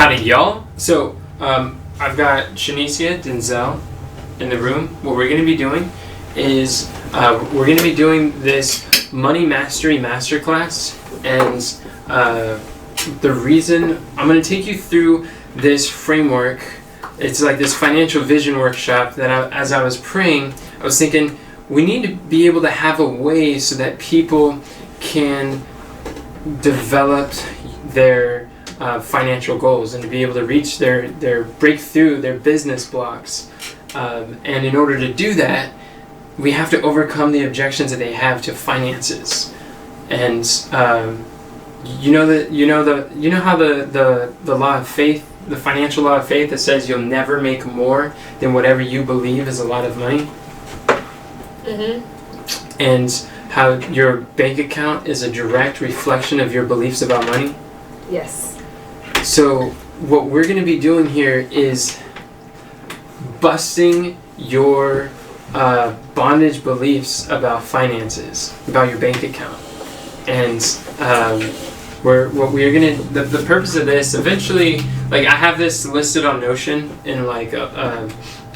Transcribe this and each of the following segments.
Howdy, y'all. So, I've got Shanicia Denzel in the room. What we're going to be doing is we're going to be doing this Money Mastery Masterclass. And the reason I'm going to take you through this framework, it's like this financial vision workshop that as I was praying, I was thinking we need to be able to have a way so that people can develop their financial goals and to be able to reach their breakthrough, their business blocks. And in order to do that, we have to overcome the objections that they have to finances. And you know how the law of faith, the financial law of faith that says you'll never make more than whatever you believe is a lot of money? Mm-hmm. And how your bank account is a direct reflection of your beliefs about money? Yes. So what we're going to be doing here is busting your bondage beliefs about finances, about your bank account. And the purpose of this, eventually, like I have this listed on Notion in like a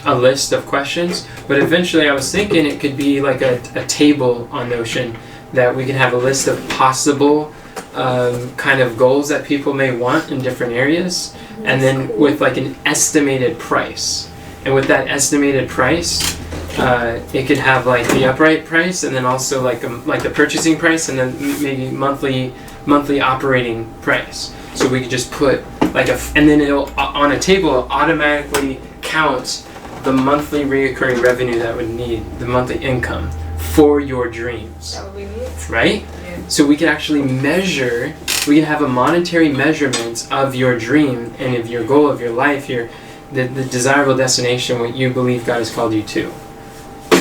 list of questions, but eventually I was thinking it could be like a table on Notion that we can have a list of possible kind of goals that people may want in different areas, and then with like an estimated price. And with that estimated price, it could have like the upright price, and then also like the purchasing price, and then maybe monthly operating price. So we could just put like and then it'll on a table it'll automatically count the monthly recurring revenue that would need the monthly income for your dreams. That would be neat. Right? Yeah. So we can actually measure, we can have a monetary measurement of your dream and of your goal of your life, the desirable destination, what you believe God has called you to.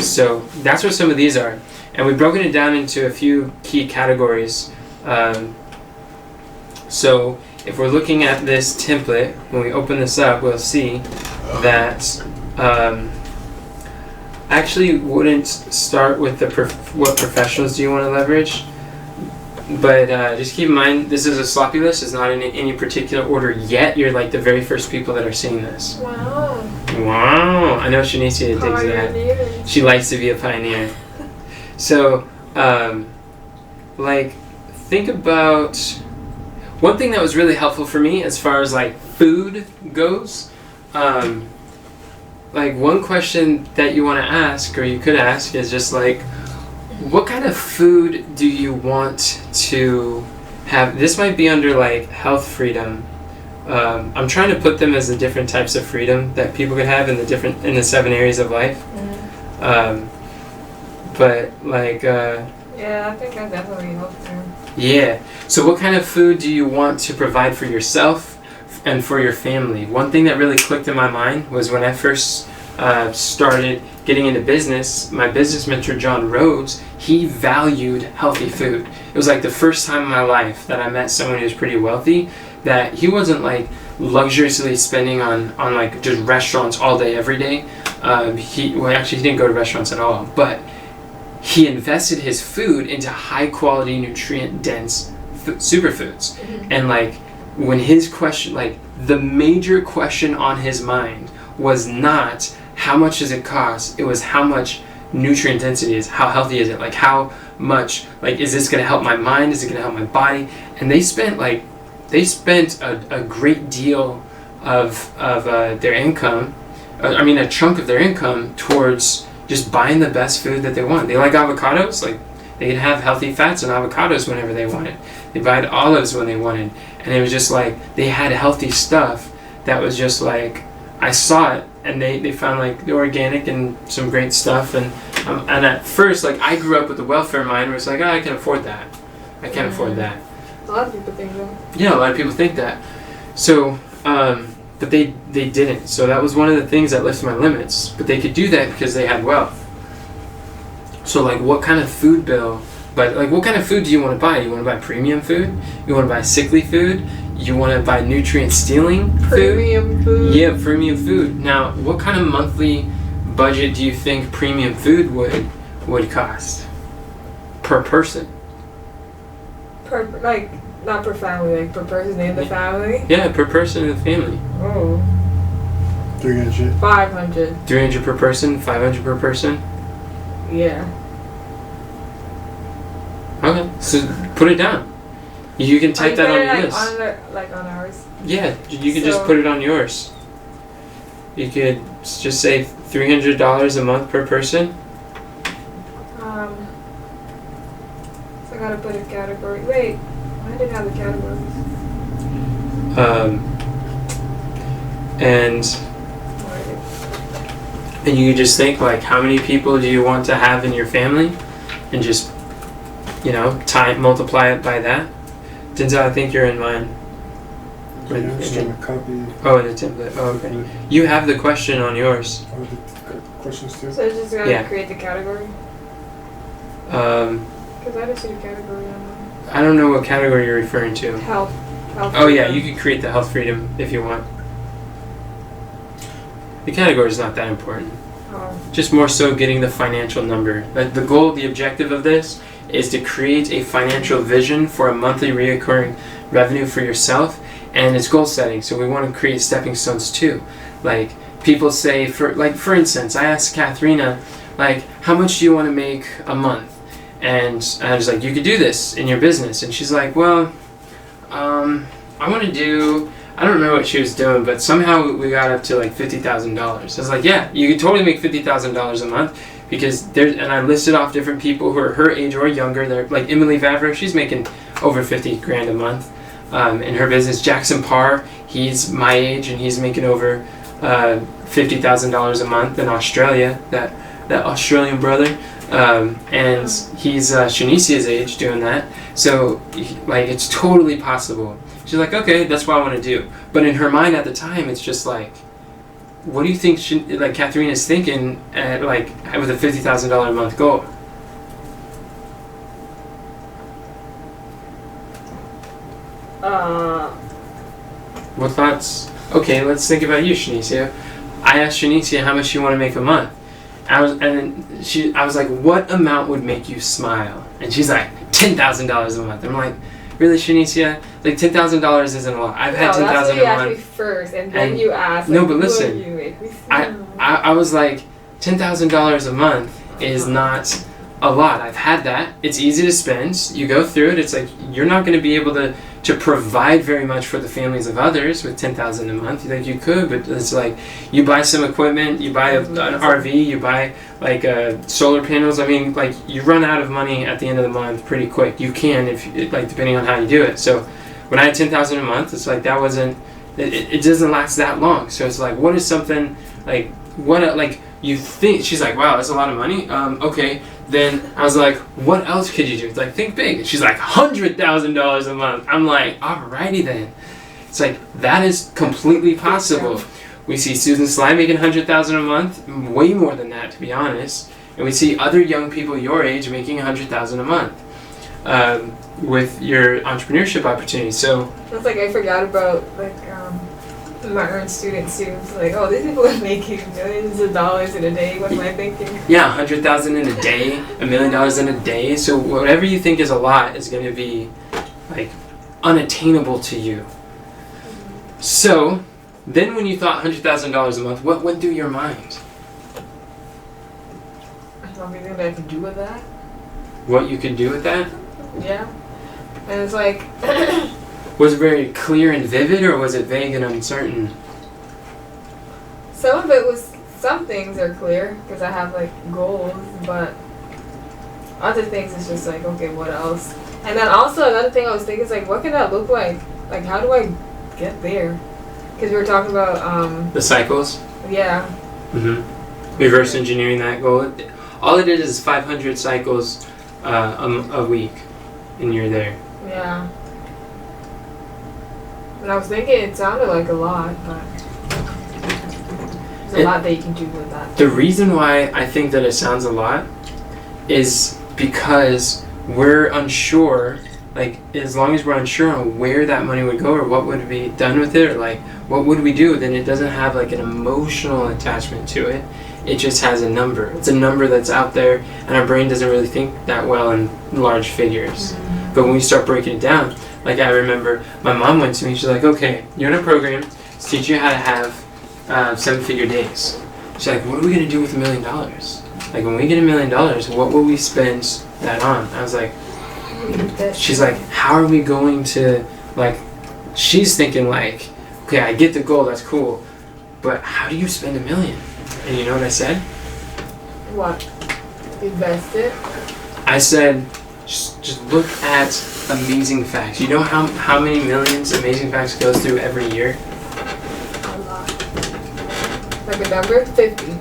So that's what some of these are. And we've broken it down into a few key categories. So if we're looking at this template, when we open this up, we'll see that actually wouldn't start with what professionals do you want to leverage, but just keep in mind this is a sloppy list. It's not in any particular order yet. You're like the very first people that are seeing this. Wow. I know Shanicia digs that. She likes to be a pioneer. So think about one thing that was really helpful for me as far as like food goes. Like one question that you want to ask, or you could ask, is just like, what kind of food do you want to have? This might be under like health freedom. I'm trying to put them as the different types of freedom that people could have in the 7 areas of life. Mm-hmm. But like. Yeah, I think that definitely helps too. Yeah. So what kind of food do you want to provide for yourself and for your family? One thing that really clicked in my mind was when I first started getting into business, my business mentor, John Rhodes, he valued healthy food. It was like the first time in my life that I met someone who was pretty wealthy, that he wasn't like luxuriously spending on like just restaurants all day, every day. He didn't go to restaurants at all, but he invested his food into high quality, nutrient dense superfoods. Mm-hmm. And like when his question, like the major question on his mind was not how much does it cost, it was how much nutrient density is, how healthy is it, like how much, like is this going to help my mind, is it going to help my body? And they spent a great deal of their income, a chunk of their income towards just buying the best food that they want. They like avocados, like they could have healthy fats and avocados whenever they wanted. They buyed olives when they wanted. And it was just like, they had healthy stuff that was just like, I saw it, and they found like the organic and some great stuff. And at first, like I grew up with the welfare mind where it's like, I can afford that. I can't afford that. A lot of people think that. Yeah, a lot of people think that. So, but they didn't. So that was one of the things that lifted my limits. But they could do that because they had wealth. So like what kind of food bill, but like what kind of food do you want to buy? You want to buy premium food? You want to buy sickly food? You want to buy nutrient stealing food? Premium food? Yeah, premium food. Now, what kind of monthly budget do you think premium food would cost per person? Per like not per family, like per person in the family. Yeah, per person in the family. Oh. 300. 500. 300 per person, 500 per person. Yeah. Okay, so put it down. You can type that on your list. On ours. Yeah, you could just So- put it on yours. You could just say $300 a month per person. So I gotta put a category. Wait, I didn't have the categories. And Where you could just think like, how many people do you want to have in your family, and just multiply it by that. Denzel, I think you're in mine. Yeah, I'm just trying to copy. Oh, in the template. Oh, okay. You have the question on yours. Oh, the questions too? So it's just gotta Yeah. create the category? Um, Because I didn't see the category on I don't know what category you're referring to. health. Oh yeah, you could create the health freedom if you want. The category is not that important. Oh. Just more so getting the financial number. Like the goal, the objective of this is to create a financial vision for a monthly reoccurring revenue for yourself, and it's goal setting. So we want to create stepping stones too. Like people say, for instance, I asked Katharina, like, how much do you want to make a month? And I was like, you could do this in your business. And she's like, well, I want to do, I don't remember what she was doing, but somehow we got up to like $50,000. I was like, yeah, you could totally make $50,000 a month, because there's, and I listed off different people who are her age or younger. They're like Emily Vavra, she's making over 50 grand a month in her business. Jackson Parr, he's my age and he's making over $50,000 a month in Australia, that Australian brother. And he's Shanicia's age doing that. So like it's totally possible. She's like, okay, that's what I want to do. But in her mind at the time, it's just like, what do you think Katharina's thinking at like with a $50,000 a month goal? What thoughts? Okay, let's think about you, Shanicia. I asked Shanicia how much you want to make a month. I was like, what amount would make you smile? And she's like, $10,000 a month. I'm like, really, Shanicia? Like $10,000 isn't a lot. I've had $10,000 a month. That's what you asked me first, and then you asked. No, like, but listen, what you make me smile? I was like, $10,000 a month is not a lot. I've had that. It's easy to spend. You go through it. It's like you're not going to be able to provide very much for the families of others with $10,000 a month. You think you could, but it's like you buy some equipment, you buy an RV, you buy like solar panels. I mean, like you run out of money at the end of the month pretty quick. You can depending on how you do it. So when I had $10,000 a month, it's like that wasn't. It doesn't last that long. So it's like, what is something like what like you think? She's like, wow, that's a lot of money. Okay. Then I was like, what else could you do? It's like, think big. And she's like, $100,000 a month. I'm like, alrighty then. It's like, that is completely possible. We see Susan Sly making $100,000 a month, way more than that, to be honest. And we see other young people your age making $100,000 a month with your entrepreneurship opportunities. So That's like I forgot about my earned students too. It's like, oh, these people are making millions of dollars in a day. What am I thinking? yeah, $100,000 in a day, $1 million in a day. So whatever you think is a lot is going to be like unattainable to you. So then when you thought $100,000 a month, what went through your mind? Something that I could do with that. What you could do with that? Yeah. And it's like, Was it very clear and vivid, or was it vague and uncertain? some of it was, some things are clear because I have like goals, but other things it's just like, okay, what else? And then also another thing I was thinking is like, what can that look like? Like, how do I get there? Because we were talking about, The cycles? yeah. Mm-hmm. Reverse engineering that goal. All it is 500 cycles a week, and you're there. Yeah. And I was thinking it sounded like a lot, but there's a lot that you can do with that. The reason why I think that it sounds a lot is because we're unsure, like as long as we're unsure on where that money would go or what would be done with it, or like what would we do, then it doesn't have like an emotional attachment to it. It just has a number. It's a number that's out there, and our brain doesn't really think that well in large figures. But when we start breaking it down, Like I remember my mom went to me, she's like, okay, you're in a program to teach you how to have 7-figure days. She's like, what are we going to do with $1 million? Like when we get $1 million, what will we spend that on? I was like, she's like, how are we going to, like, she's thinking like, okay, I get the goal, that's cool, but how do you spend $1 million? And you know what I said? What? Invest it? I said, just look at Amazing Facts. You know how many millions Amazing Facts goes through every year? A lot. Like a number? 50.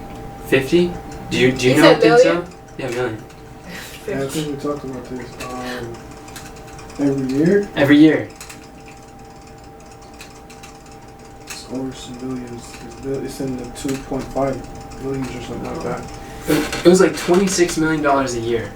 50? Do you You know said think so? million? Yeah, million. Yeah, I think we talked about this. Every year, Every year. it's over some millions. It's in the 2.5 millions or something like that. It was like $26 million a year.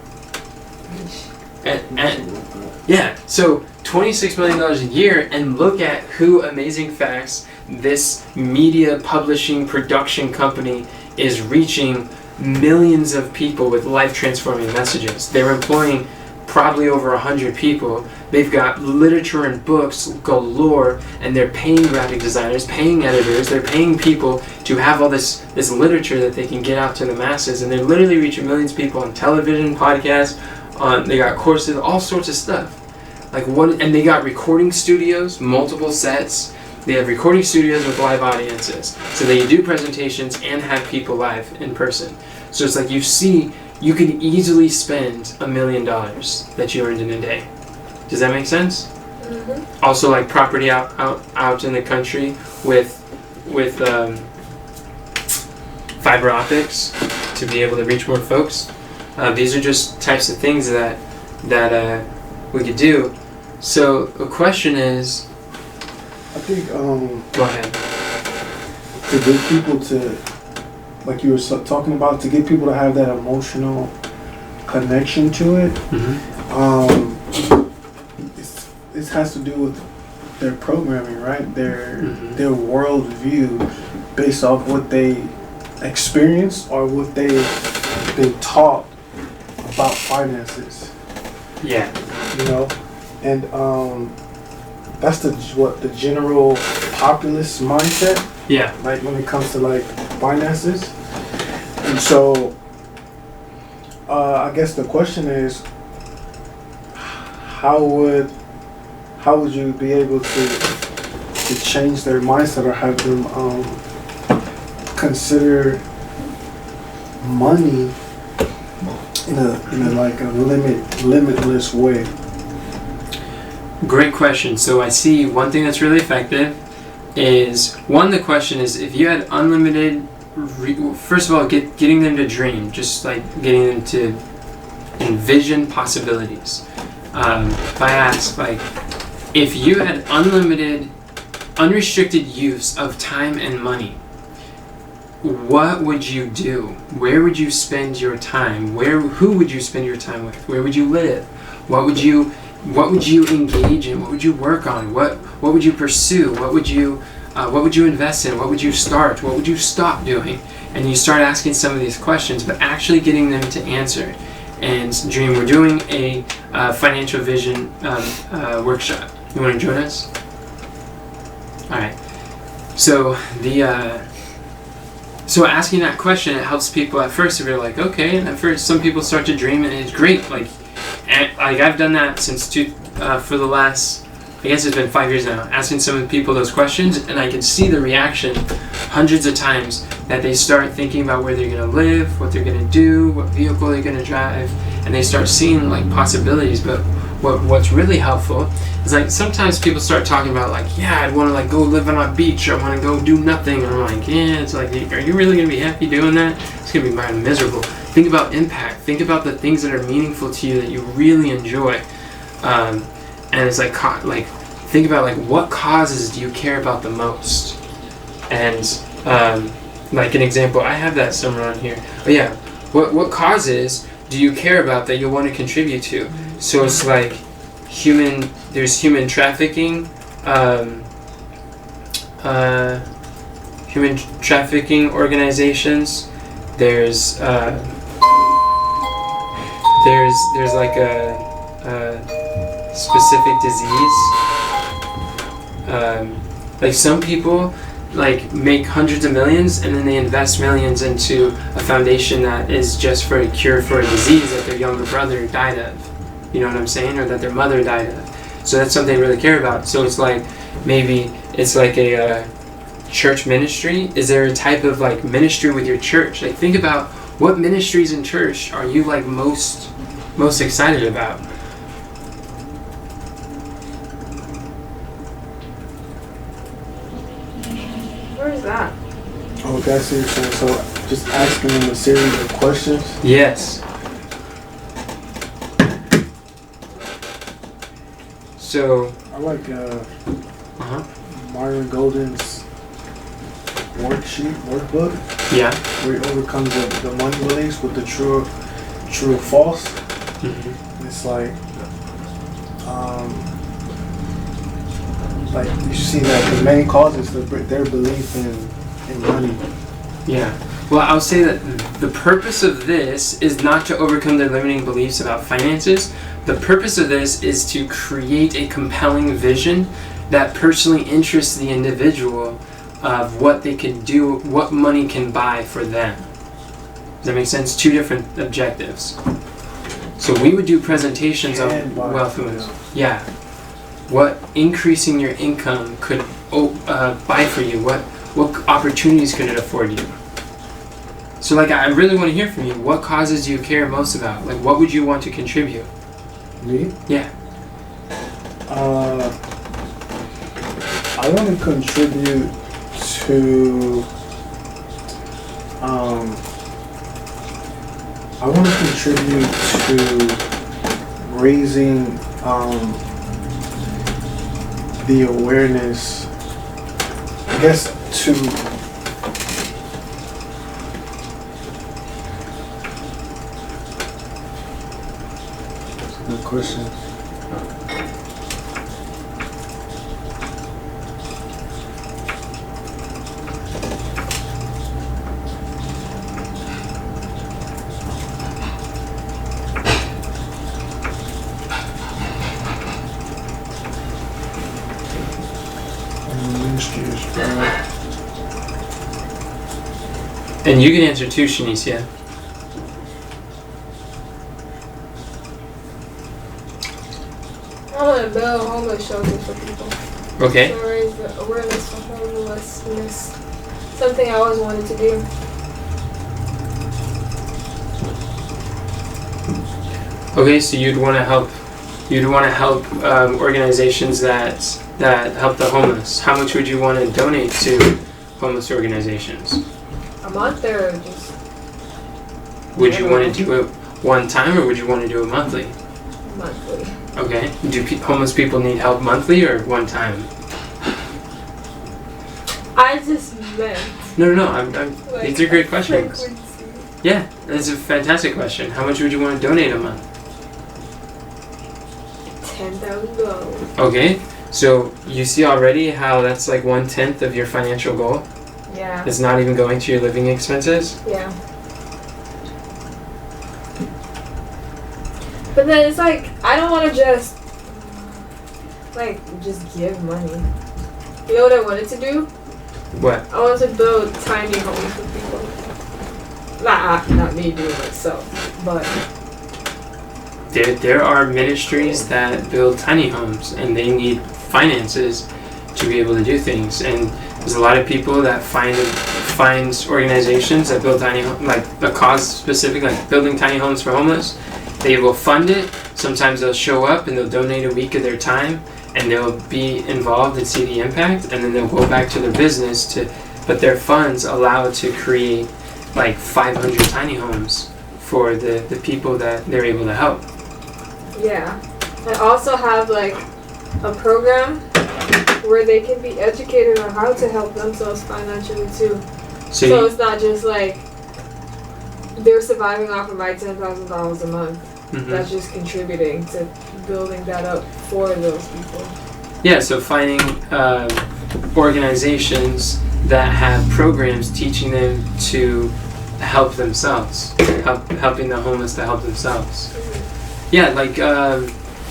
And Something like that. yeah, so $26 million a year, and look at who Amazing Facts, this media publishing production company, is reaching millions of people with life-transforming messages. They're employing probably over 100 people. They've got literature and books galore, and they're paying graphic designers, paying editors, they're paying people to have all this literature that they can get out to the masses, and they're literally reaching millions of people on television, podcasts, they got courses, all sorts of stuff. Like what? And they got recording studios, multiple sets. They have recording studios with live audiences, so they do presentations and have people live in person. So it's like you see, you can easily spend $1 million that you earned in a day. Does that make sense? Mm-hmm. Also, like property out in the country with fiber optics to be able to reach more folks. These are just types of things that we could do. So the question is, I think go ahead. to get people to, like you were talking about, to get people to have that emotional connection to it, it has to do with their programming, right? Their world view based off what they experienced or what they've been taught about finances. Yeah. You know, and that's the general populist mindset. Yeah. Like when it comes to like finances. And so I guess the question is, how would you be able to change their mindset or have them consider money in a like a limitless way? Great question. So I see one thing that's really effective is, the question is, if you had unlimited, first of all, getting them to dream, just like getting them to envision possibilities. If I ask, like, if you had unlimited, unrestricted use of time and money, what would you do? Where would you spend your time? Who would you spend your time with? Where would you live? What would you engage in? What would you work on? What would you pursue? What would you invest in? What would you start? What would you stop doing? And you start asking some of these questions, but actually getting them to answer. And Dream, we're doing a financial vision workshop. You want to join us? All right. So so asking that question, it helps people at first. If you're like, okay, and at first some people start to dream, and it's great. Like I've done that since for the last, I guess it's been 5 years now, asking some of the people those questions, and I can see the reaction hundreds of times that they start thinking about where they're going to live, what they're going to do, what vehicle they're going to drive, and they start seeing like possibilities. But what's really helpful is like sometimes people start talking about like, yeah, I'd want to like go live on a beach, or I want to go do nothing, and I'm like, yeah, it's like, are you really going to be happy doing that? It's going to be miserable. Think about impact. Think about the things that are meaningful to you that you really enjoy. And it's like think about like what causes do you care about the most? And like an example, I have that somewhere on here. But yeah, what causes do you care about that you want to contribute to? So it's like there's human trafficking, human trafficking organizations. There's like a specific disease Like some people like make hundreds of millions and then they invest millions into a foundation that is just for a cure for a disease that their younger brother died of. You know what I'm saying? Or that their mother died of. So that's something they really care about. So it's like maybe it's like a church ministry. Is there a type of like ministry with your church? Like think about what ministries in church are you like most excited about? Where is that? Oh, that's it. So just asking them a series of questions. Yes. So I like uh-huh. Myron Golden's workbook, Yeah. where he overcomes the money beliefs with the true or false. Mm-hmm. It's like you see that the main cause is their belief in money. Yeah. Well, I'll say that the purpose of this is not to overcome their limiting beliefs about finances. The purpose of this is to create a compelling vision that personally interests the individual of what they can do, what money can buy for them. Does that make sense? Two different objectives. So we would do presentations of wealth moves. Yeah. What increasing your income could buy for you? What opportunities could it afford you? So like I really want to hear from you. What causes you care most about? Like what would you want to contribute? Me? Yeah. I want to contribute to raising the awareness, I guess, to that's a good question. And you can answer too, Shanicia. I want to build homeless shelters for people. Okay. To raise the awareness for homelessness. Something I always wanted to do. Okay, so you'd want to help organizations that help the homeless. How much would you want to donate to homeless organizations? A month or just Would you want to do it one time or would you want to do it monthly? monthly? Okay. Do homeless people need help monthly or one time? I just meant. No. Like, These are great questions. frequency. Yeah, that's a fantastic question. How much would you want to donate a month? $10,000. Okay. So you see already how that's like 1/10 of your financial goal? Yeah. It's not even going to your living expenses? Yeah. But then it's like I don't want to just give money. You know what I wanted to do? What? I wanted to build tiny homes for people. Not me doing it myself, but There are ministries that build tiny homes and they need finances to be able to do things. And there's a lot of people that find organizations that build tiny homes, like a cause specific, like building tiny homes for homeless. They will fund it. Sometimes they'll show up and they'll donate a week of their time and they'll be involved and see the impact, and then they'll go back to their business but their funds allow to create like 500 tiny homes for the people that they're able to help. yeah. I also have like a program where they can be educated on how to help themselves financially too. So it's not just like they're surviving off of my $10,000 a month. Mhm. That's just contributing to building that up for those people. Yeah, so finding organizations that have programs teaching them to help themselves, helping the homeless to help themselves. Yeah, like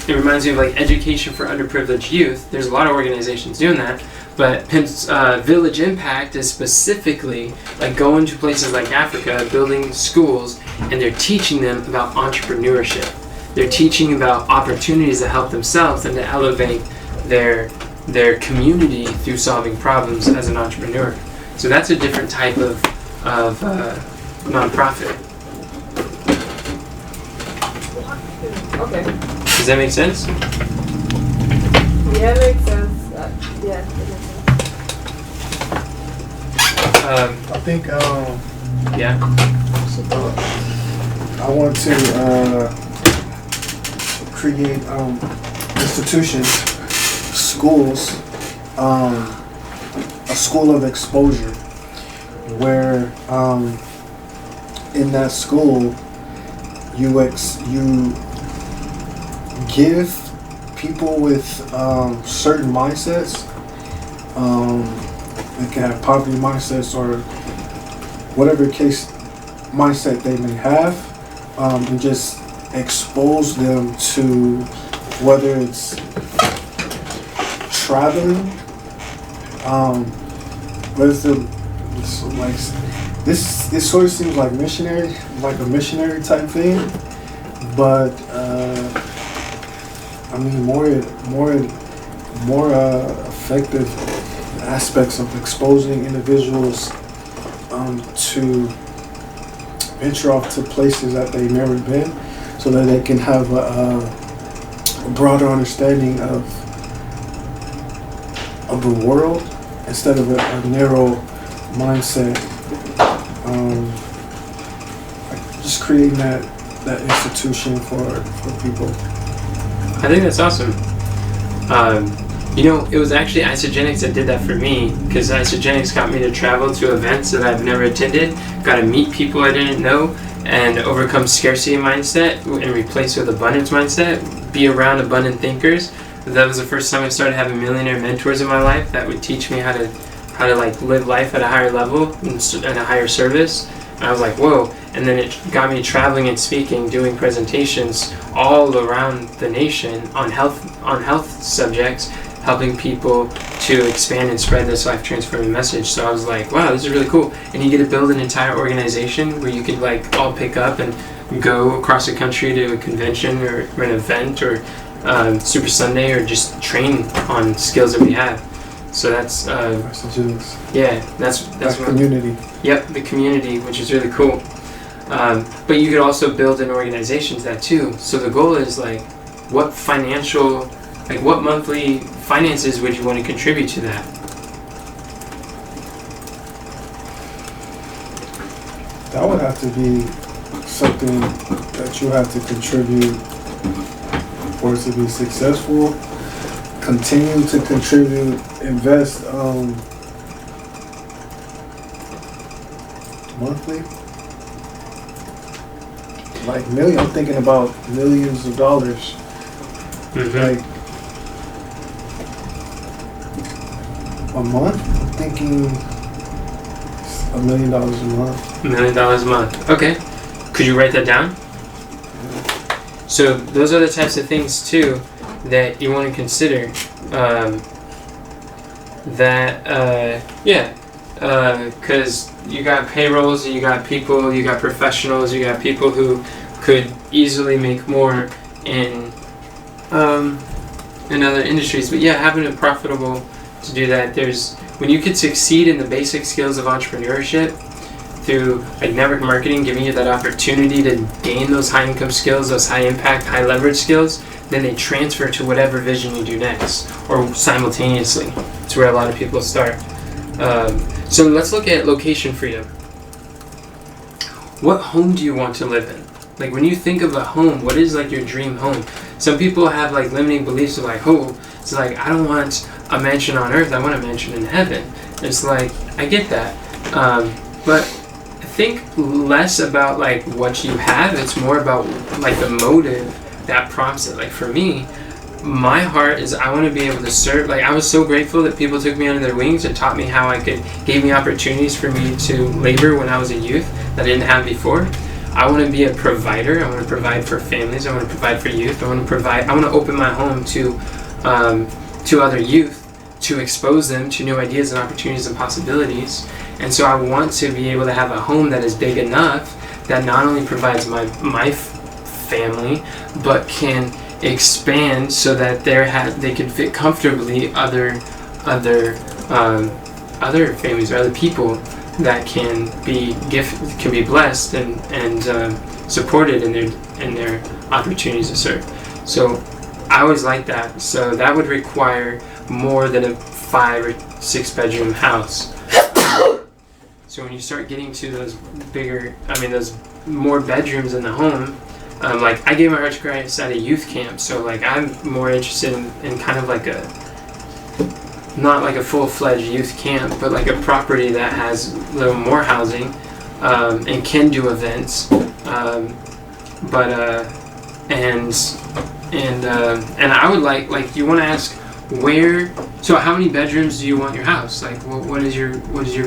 it reminds me of like education for underprivileged youth. There's a lot of organizations doing that, but Village Impact is specifically like going to places like Africa, building schools, and they're teaching them about entrepreneurship. They're teaching about opportunities to help themselves and to elevate their community through solving problems as an entrepreneur. So that's a different type of nonprofit. Okay. Does that make sense? Yeah, it makes sense. Yeah, it makes sense. I think Yeah. I want to create institutions, schools, a school of exposure, where in that school you give people with certain mindsets. They can have poverty mindsets or whatever case mindset they may have, and just expose them to whether it's traveling, like this sort of seems like missionary, like a missionary type thing, but I mean more effective aspects of exposing individuals to venture off to places that they've never been, so that they can have a broader understanding of the world instead of a narrow mindset. Just creating that institution for people. I think that's awesome. It was actually Isogenics that did that for me, because Isogenics got me to travel to events that I've never attended, got to meet people I didn't know, and overcome scarcity mindset and replace with abundance mindset, be around abundant thinkers. That was the first time I started having millionaire mentors in my life that would teach me how to like live life at a higher level and a higher service. And I was like, whoa. And then it got me traveling and speaking, doing presentations all around the nation on health subjects, helping people to expand and spread this life transforming message. So I was like, wow, this is really cool. And you get to build an entire organization where you could like all pick up and go across the country to a convention or an event or Super Sunday, or just train on skills that we have. So that's yeah, that's community. Yep, the community, which is really cool. But you could also build an organization to that too. So the goal is like, what monthly finances would you want to contribute to that? That would have to be something that you have to contribute for it to be successful. Continue to contribute, invest monthly. Like I'm thinking about millions of dollars. Mm-hmm. Like a month, I'm thinking $1 million a month. $1 million a month. Okay. Could you write that down? So those are the types of things too that you want to consider. Because you got payrolls, and you got people, you got professionals, you got people who could easily make more in other industries. But yeah, having it profitable to do that, when you could succeed in the basic skills of entrepreneurship through like network marketing, giving you that opportunity to gain those high income skills, those high impact, high leverage skills, then they transfer to whatever vision you do next, or simultaneously. It's where a lot of people start. So let's look at location freedom. What home do you want to live in? Like when you think of a home, what is like your dream home? Some people have like limiting beliefs of like, it's like, I don't want a mansion on earth, I want a mansion in heaven. It's like, I get that. But think less about like what you have, it's more about like the motive that prompts it. Like for me, my heart is I want to be able to serve. Like I was so grateful that people took me under their wings and taught me how gave me opportunities for me to labor when I was a youth that I didn't have before. I want to be a provider. I want to provide for families. I want to provide for youth. I want to open my home to other youth, to expose them to new ideas and opportunities and possibilities. And so I want to be able to have a home that is big enough that not only provides my family, but can expand so that they can fit comfortably other families or other people that can be blessed and supported in their opportunities to serve. So I always like that. So that would require more than a 5 or 6 bedroom house. So when you start getting to those those more bedrooms in the home, like I gave my heart to Christ at a youth camp, so like I'm more interested in kind of like not like a full-fledged youth camp, but like a property that has a little more housing and can do events, and I would like you want to ask where. So how many bedrooms do you want your house? Like what is your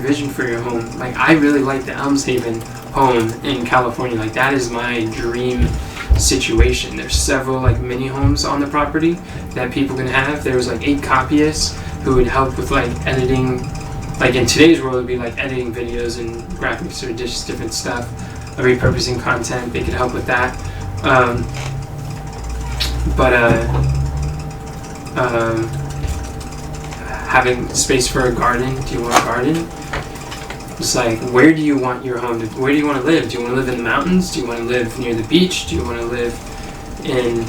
vision for your home? Like I really like the Elmshaven home in California. Like that is my dream situation. There's several like mini homes on the property that people can have. There was like 8 copyists who would help with like editing. Like in today's world, it would be like editing videos and graphics or just different stuff, repurposing content. They could help with that. Having space for a garden. Do you want a garden? It's like, where do you want your home? Where do you want to live? Do you want to live in the mountains? Do you want to live near the beach? Do you want to live in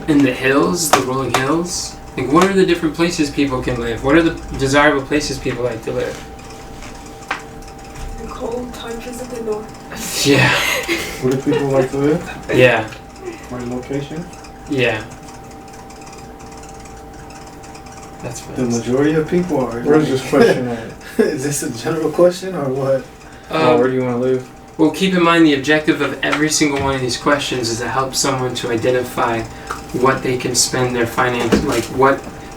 in the hills, the rolling hills? Like, what are the different places people can live? What are the desirable places people like to live? The cold tundras of the north. Yeah. Where do people like to live? Yeah. My location? Yeah. That's what The majority of people are. Where's this question at? Is this a general question or what? Where do you want to live? Well, keep in mind the objective of every single one of these questions is to help someone to identify what they can spend their finance, like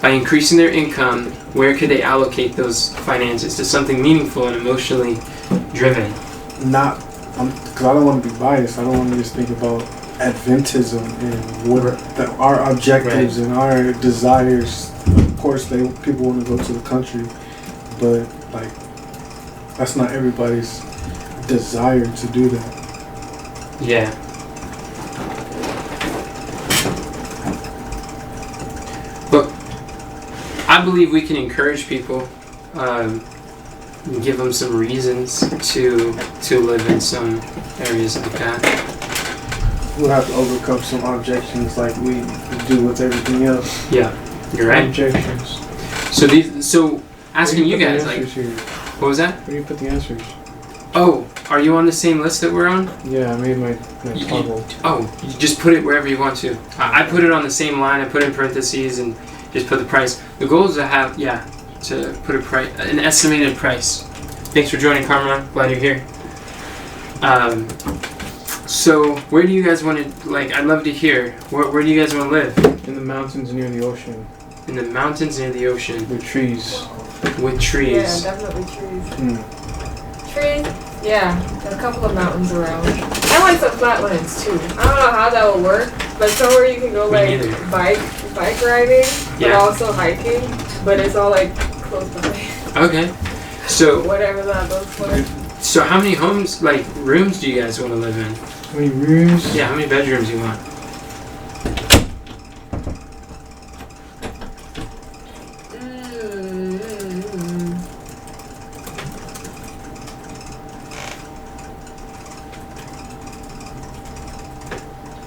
by increasing their income, where could they allocate those finances to something meaningful and emotionally driven? Not, because I don't want to be biased. I don't want to just think about Adventism and what our objectives and our desires. Of course, people want to go to the country, but like that's not everybody's desire to do that. Yeah. But I believe we can encourage people, give them some reasons to live in some areas like that. We'll have to overcome some objections like we do with everything else. Yeah, you're right. Objections. So asking you guys, like, what was that? Where do you put the answers? Oh, are you on the same list that we're on? Yeah, I made my toggle. You just put it wherever you want to. I put it on the same line. I put it in parentheses and just put the price. The goal is to have, to put an estimated price. Thanks for joining, Carmen. Glad you're here. So where do you guys want to, like, I'd love to hear, where do you guys want to live? In the mountains near the ocean. In the mountains near the ocean. With trees. With trees. Yeah, definitely trees. Trees, yeah, there are a couple of mountains around. I like some flatlands too. I don't know how that will work, but somewhere you can go like bike riding, but also hiking, but it's all like close by. Okay. So whatever that looks like. So how many homes, like rooms, do you guys want to live in? How many rooms? Yeah, how many bedrooms you want?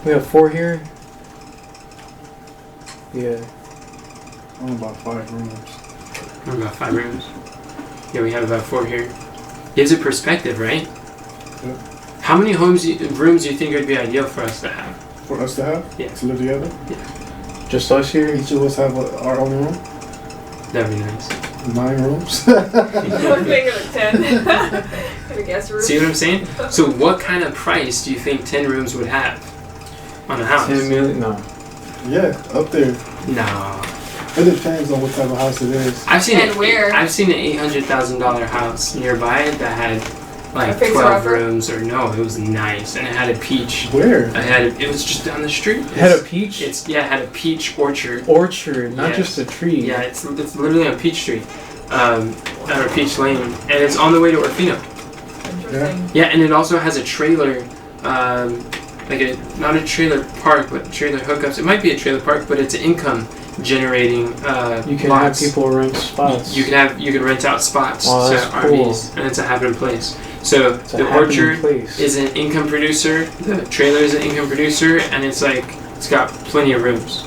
We have 4 here. Yeah. I'm about 5 rooms. We're about 5 rooms. Yeah, we have about 4 here. Gives it perspective, right? Yep. How many rooms do you think would be ideal for us to have? For us to have? Yeah. To live together? Yeah. Just us here? Each of us have our own room? That'd be nice. 9 rooms? I'm thinking of 10. I guess room. See what I'm saying? So what kind of price do you think 10 rooms would have on a house? 10 million? No. Yeah, up there. No. It depends on what type of house it is. I've seen And where? I've seen an $800,000 house nearby that had like Fixer 12 upper? rooms, or no, it was nice, and it had a peach. Where? It was just down the street. It had a peach It had a peach orchard. orchard, not Yes. just a tree. Yeah, it's literally on Peach Street, or Peach Lane, and it's on the way to Orfino. Interesting. Yeah, and it also has a trailer, not a trailer park, but trailer hookups. It might be a trailer park, but it's income generating. You can lots. have people rent spots. You can rent out spots Oh, to that's cool. RVs, and it's a happening place. So It's a the happening orchard place. is an income producer. The trailer is an income producer, and it's got plenty of rooms.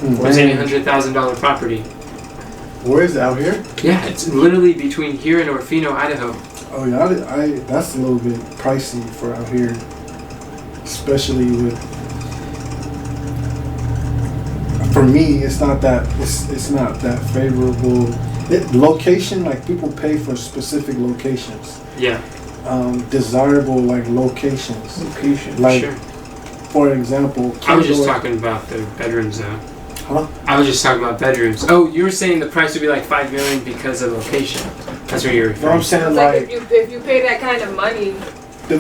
It's a $800,000 property. Where is it, out here? Yeah, it's literally between here and Orfino, Idaho. Oh yeah, that's a little bit pricey for out here, especially with. For me, it's not that favorable. Location, like people pay for specific locations, Yeah, desirable like locations. Location. Like sure. for example, I was just Kendall- talking about the bedrooms, though. Huh? I was just talking about bedrooms. Oh, you were saying the price would be like $5 million because of location. That's what you're No, referring I'm to. saying It's like, like if you pay that kind of money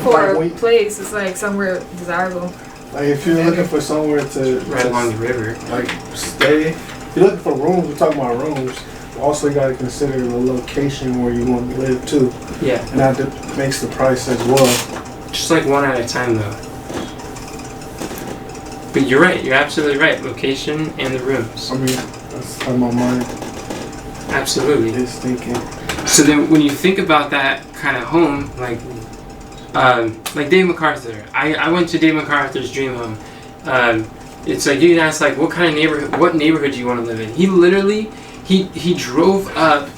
for a place, it's like somewhere desirable. like if you're looking for somewhere to Right along the river. like stay. If you're looking for rooms, we're talking about rooms. Also, you got to consider the location where you want to live too, Yeah, and that makes the price as well. just like one at a time, though. But you're right. You're absolutely right. Location and the rooms. I mean, that's how my mind Absolutely. is thinking. So then, when you think about that kind of home, like Dave MacArthur, I went to Dave MacArthur's dream home. It's like you can ask like, what neighborhood do you want to live in? He literally, he drove up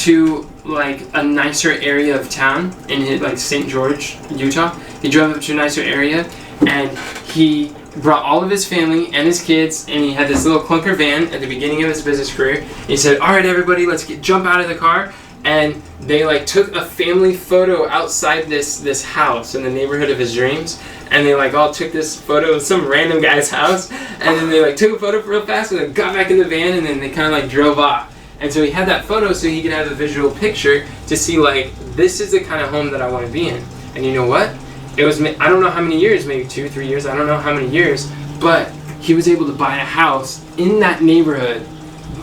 to like a nicer area of town in like St. George, Utah. He drove up to a nicer area, and he brought all of his family and his kids, and he had this little clunker van at the beginning of his business career. He said, "All right, everybody, let's jump out of the car." And they like took a family photo outside this house in the neighborhood of his dreams, and they like all took this photo of some random guy's house, and then they like took a photo real fast, and then got back in the van, and then they kind of like drove off. And so he had that photo so he could have a visual picture to see like, this is the kind of home that I want to be in. And you know what? It was, I don't know how many years, maybe 2-3 years, I don't know how many years, but he was able to buy a house in that neighborhood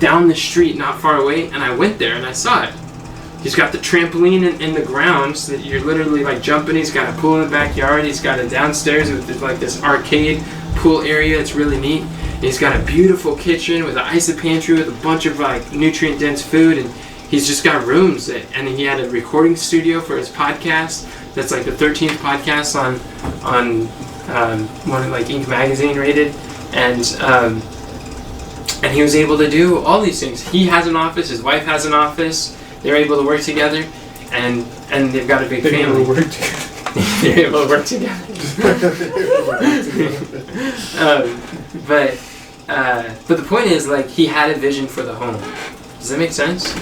down the street, not far away, and I went there and I saw it. He's got the trampoline in the ground so that you're literally like jumping. He's got a pool in the backyard. He's got a downstairs with like this arcade pool area. It's really neat. And he's got a beautiful kitchen with an ice pantry with a bunch of like nutrient dense food, and he's just got rooms. And he had a recording studio for his podcast. That's like the 13th podcast on one like Inc. magazine rated, and he was able to do all these things. He has an office. His wife has an office. They're able to work together, and they've got a big family. They're able to work together. But the point is, like, he had a vision for the home. Does that make sense?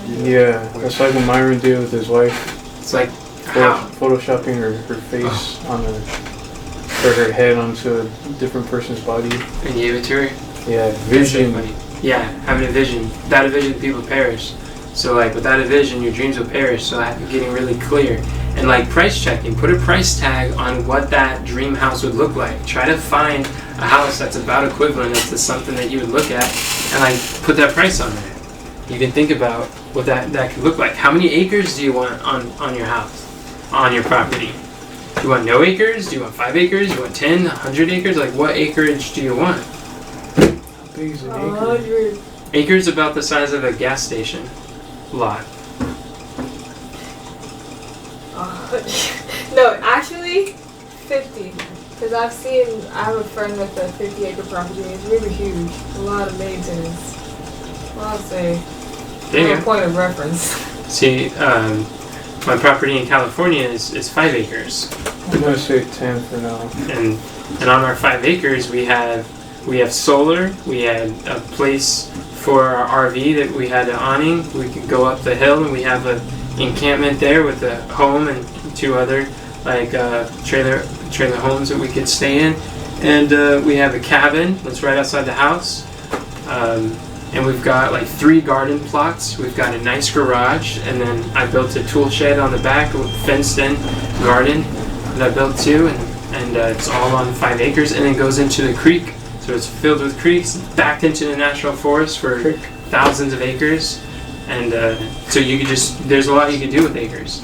Yeah, that's like what Myron did with his wife. It's like how? Photoshopping her face on her head onto a different person's body. And gave it to her. Yeah, That's so vision. funny. Yeah, having a vision. Without a vision, people perish. So like without a vision, your dreams will perish. So getting really clear and like price checking. Put a price tag on what that dream house would look like. Try to find a house that's about equivalent to something that you would look at, and like put that price on there. You can think about what that could look like. How many acres do you want on your house, on your property? Do you want no acres? Do you want 5 acres? Do you want 10, 100 acres? Like what acreage do you want? How big is an acre? 100. Acres about the size of a gas station lot. No, actually, 50. Because I have a friend with a 50-acre property. It's really huge. A lot of maintenance. Well, I'll say, There you a go. point of reference. See, my property in California is 5 acres, I'm gonna say 10 for now. and on our 5 acres we have solar. We had a place for our RV that we had an awning. We could go up the hill, and we have an encampment there with a home and 2 other like trailer homes that we could stay in, and we have a cabin that's right outside the house. and we've got like 3 garden plots. We've got a nice garage, and then I built a tool shed on the back, a fenced-in garden that I built too, and it's all on 5 acres, and it goes into the creek. So it's filled with creeks, backed into the national forest for thousands of acres, and so you could there's a lot you could do with acres.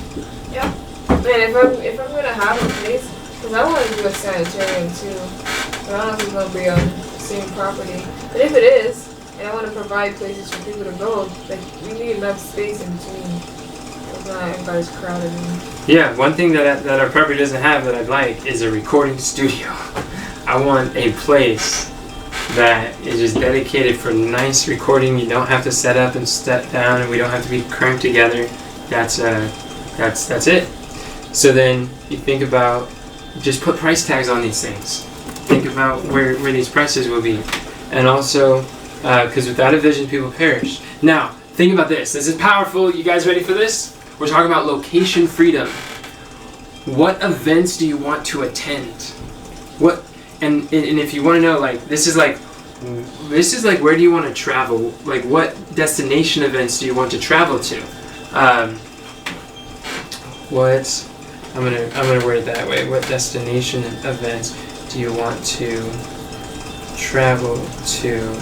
Yeah. And if I'm gonna have a place, because I want to do a sanitarium too, but I don't know if it's gonna be on the same property. But if it is, and I want to provide places for people to go, like we need enough space in between. It's not everybody's crowded in. Yeah, one thing that our property doesn't have that I'd like is a recording studio. I want a place that is just dedicated for nice recording. You don't have to set up and step down, and we don't have to be cramped together. That's it. So then you think about, just put price tags on these things. Think about where these prices will be, and also because without a vision, people perish. Now think about this. This is powerful. You guys ready for this? We're talking about location freedom. What events do you want to attend? What and if you want to know, like this is like where do you want to travel? Like what destination events do you want to travel to? What I'm gonna word it that way. What destination events do you want to travel to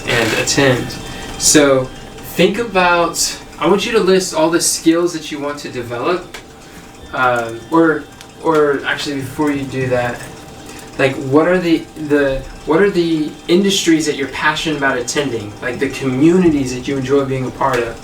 and attend? So think about. I want you to list all the skills that you want to develop, or actually before you do that, like what are the industries that you're passionate about attending? Like the communities that you enjoy being a part of.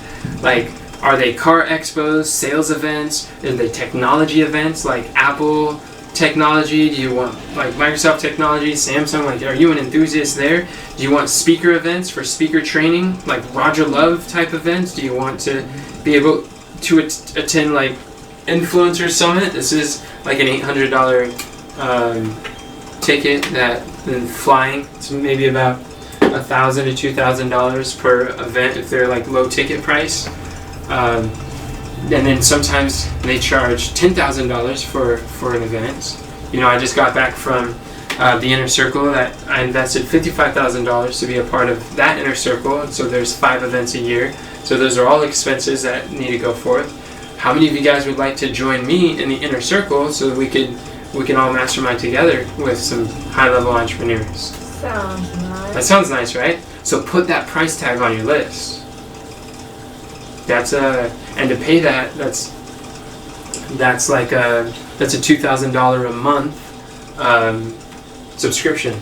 Like are they car expos, sales events? Are they technology events like Apple technology? Do you want like Microsoft technology, Samsung? Like are you an enthusiast there? Do you want speaker events for speaker training, like Roger Love type events? Do you want to be able to attend like Influencer Summit? This is like an $800 ticket that then flying. It's maybe about $1,000 to $2,000 per event if they're like low ticket price. And then sometimes they charge $10,000 for an event. You know, I just got back from the Inner Circle that I invested $55,000 to be a part of that Inner Circle. So there's 5 events a year. So those are all expenses that need to go forth. How many of you guys would like to join me in the Inner Circle so that we can all mastermind together with some high-level entrepreneurs? Sounds nice. That sounds nice, right? So put that price tag on your list. And to pay that's like a $2,000 a month subscription.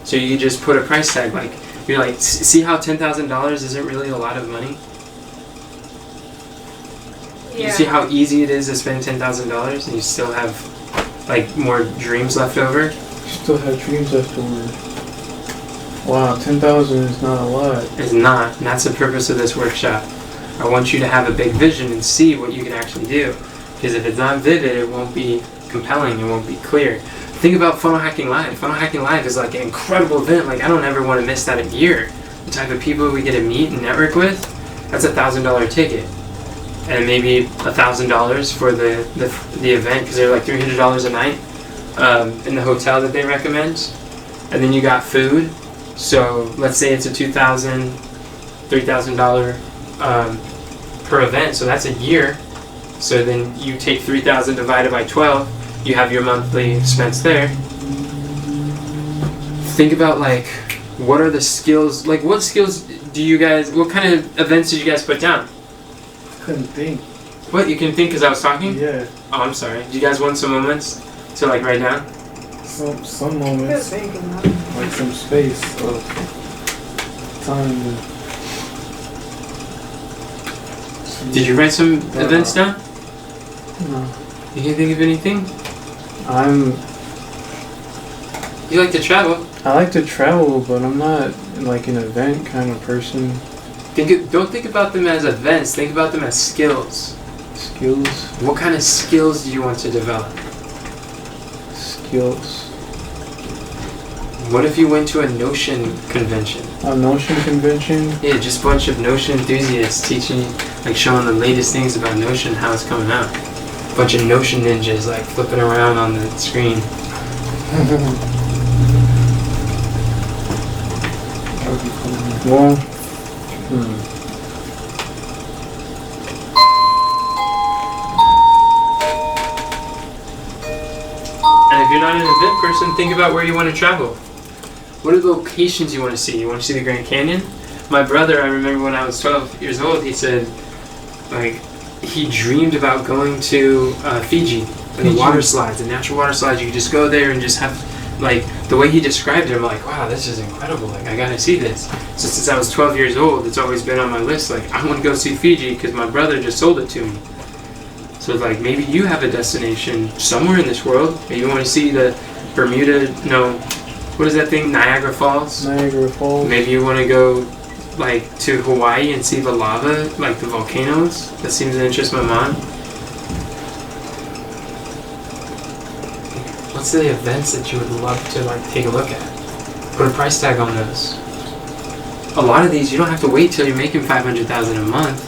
So you just put a price tag, like you're like, see how $10,000 isn't really a lot of money? Yeah. You see how easy it is to spend $10,000 and you still have like more dreams left over? You still have dreams left over. Wow, 10,000 is not a lot. It's not, and that's the purpose of this workshop. I want you to have a big vision and see what you can actually do. Because if it's not vivid, it won't be compelling, it won't be clear. Think about Funnel Hacking Live. Funnel Hacking Live is like an incredible event. Like I don't ever want to miss that a year. The type of people we get to meet and network with, that's $1,000 ticket. And maybe $1,000 for the event because they're like $300 a night in the hotel that they recommend. And then you got food. So let's say it's a $2,000, $3,000 per event, so that's a year. So then you take 3,000 divided by 12, you have your monthly expense there. Think about like, what are the skills, like what skills do you guys, what kind of events did you guys put down? Couldn't think. What, you can think because I was talking? Yeah. Oh, I'm sorry. Do you guys want some moments to like write down? Some moments, like some space of time. Did you write some events down? No. You can't think of anything? You like to travel. I like to travel, but I'm not like an event kind of person. Don't think about them as events. Think about them as skills. Skills? What kind of skills do you want to develop? Skills. What if you went to a Notion convention? A Notion convention? Yeah, just a bunch of Notion enthusiasts teaching, like showing the latest things about Notion, how it's coming out. A bunch of Notion ninjas like flipping around on the screen. Well, And if you're not an event person, think about where you want to travel. What are the locations you want to see? You want to see the Grand Canyon? My brother, I remember when I was 12 years old, he said, like, he dreamed about going to Fiji, and the water slides, the natural water slides. You just go there and just have, like, the way he described it, I'm like, wow, this is incredible. Like, I gotta see this. So since I was 12 years old, it's always been on my list. Like, I want to go see Fiji because my brother just sold it to me. So it's like, maybe you have a destination somewhere in this world. Maybe you want to see the Bermuda, no, what is that thing? Niagara Falls? Niagara Falls. Maybe you want to go, like, to Hawaii and see the lava, like the volcanoes. That seems to interest my mom. What's the events that you would love to, like, take a look at? Put a price tag on those. A lot of these, you don't have to wait till you're making $500,000 a month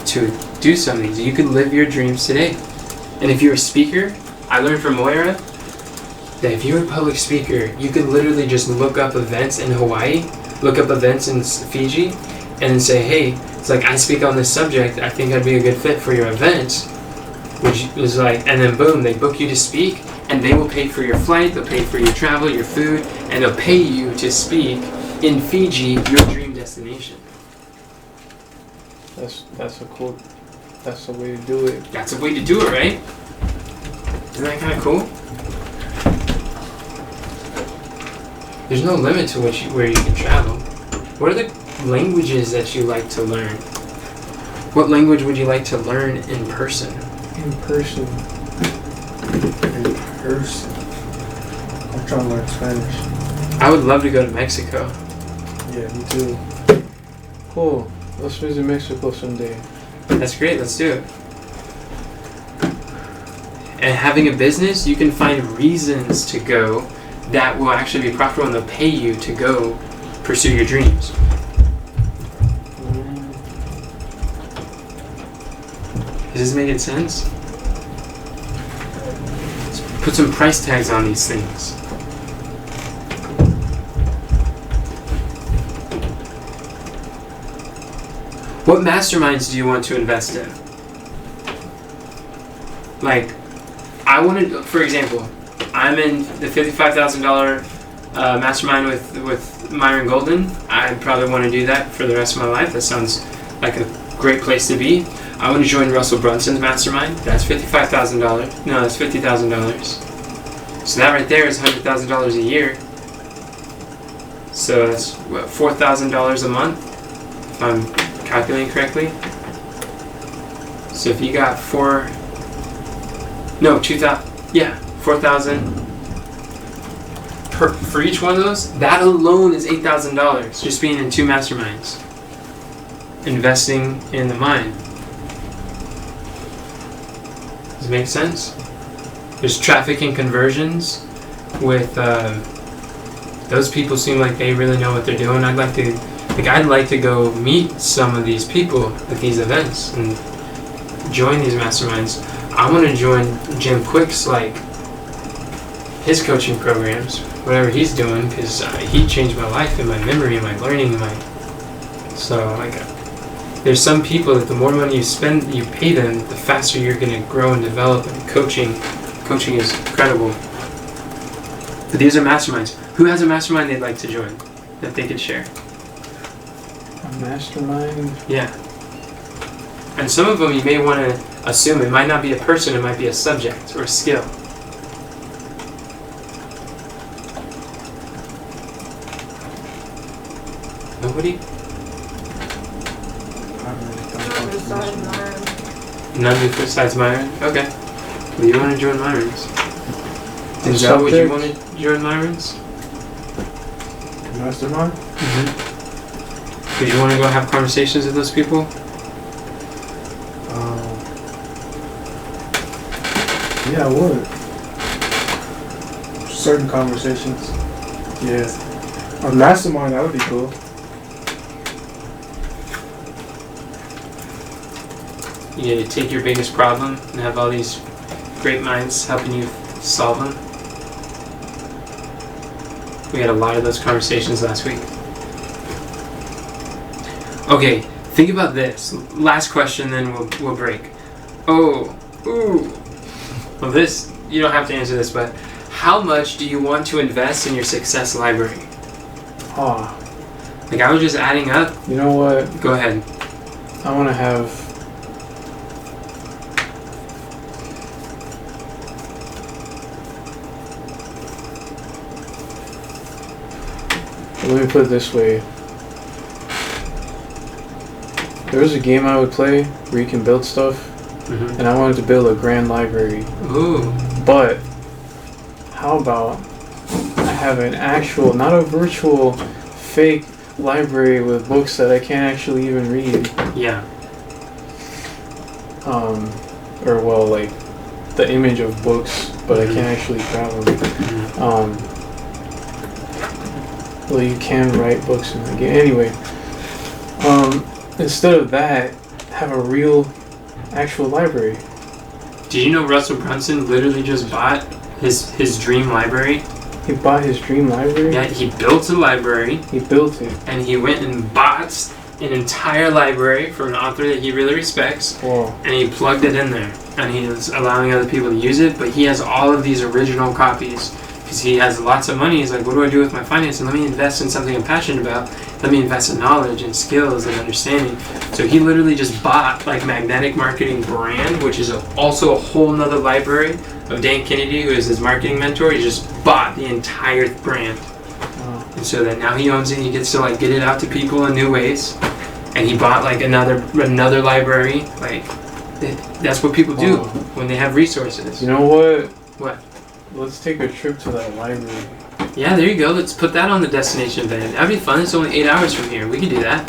to do some of these. You can live your dreams today. And if you're a speaker, I learned from Moira that if you're a public speaker, you can literally just look up events in Hawaii, look up events in Fiji, and then say, hey, it's like, I speak on this subject, I think I'd be a good fit for your event. Which is like, and then boom, they book you to speak, and they will pay for your flight, they'll pay for your travel, your food, and they'll pay you to speak in Fiji, your dream destination. That's a cool. That's the way to do it. That's a way to do it, right? Isn't that kind of cool? There's no limit to where you can travel. What are the languages that you like to learn? What language would you like to learn in person? In person. In person. I'm trying to learn Spanish. I would love to go to Mexico. Yeah, me too. Cool. Let's visit Mexico someday. That's great, let's do it. And having a business, you can find reasons to go that will actually be profitable and they'll pay you to go pursue your dreams. Is this making sense? Let's put some price tags on these things. What masterminds do you want to invest in? Like, I want to, for example, I'm in the $55,000 mastermind with Myron Golden. I probably want to do that for the rest of my life. That sounds like a great place to be. I want to join Russell Brunson's mastermind. That's $55,000. No, that's $50,000. So that right there is $100,000 a year. So that's what, $4,000 a month, if I'm calculating correctly. So if you got 4,000 for each one of those, that alone is $8,000 just being in 2 masterminds, investing in the mind. Does it make sense? There's traffic and conversions with those people. Seem like they really know what they're doing. I'd like to go meet some of these people at these events and join these masterminds. I want to join Jim Quick's, like, his coaching programs, whatever he's doing, because he changed my life and my memory and my learning and there's some people that the more money you pay them, the faster you're going to grow and develop. And coaching is incredible. But these are masterminds. Who has a mastermind they'd like to join that they could share? A mastermind? Yeah. And some of them you may want to assume it might not be a person, it might be a subject or a skill. Nobody? None besides Myron? Okay. Well, you want to join Myron's. Denzel, would you want to join Myron's? Mastermind? Mm-hmm. Would you want to go have conversations with those people? Yeah, I would. Certain conversations. Yes. A mastermind, that would be cool. You get to take your biggest problem and have all these great minds helping you solve them. We had a lot of those conversations last week. Okay, think about this. Last question, then we'll break. Oh, ooh. Well, this, you don't have to answer this, but how much do you want to invest in your success library? Oh, Like, I was just adding up. you know what? Go ahead. I want to have. Let me put it this way. There was a game I would play where you can build stuff, Mm-hmm. and I wanted to build a grand library. Ooh. But how about I have an actual, not a virtual, fake library with books that I can't actually even read. Yeah. Or well, like the image of books, but I can't actually grab them. Mhm. Well, you can write books in the game. Anyway, instead of that, have a real, actual library. Did you know Russell Brunson literally just bought his dream library? He bought his dream library. Yeah, he built a library, He built it. and he went and bought an entire library from an author that he really respects, Whoa. and he plugged it in there. And he is allowing other people to use it, but he has all of these original copies because he has lots of money. He's like, what do I do with my finances? Let me invest in something I'm passionate about. Let me invest in knowledge and skills and understanding. So he literally just bought like Magnetic Marketing Brand, which is also a whole nother library of Dan Kennedy, who is his marketing mentor. He just bought the entire brand. Wow. And so that now he owns it, he gets to like get it out to people in new ways. And he bought like another library. Like that's what people do Wow. when they have resources. You know what? What? Let's take a trip to that library. Yeah, there you go. Let's put that on the destination event. That'd be fun. It's only 8 hours from here. We could do that.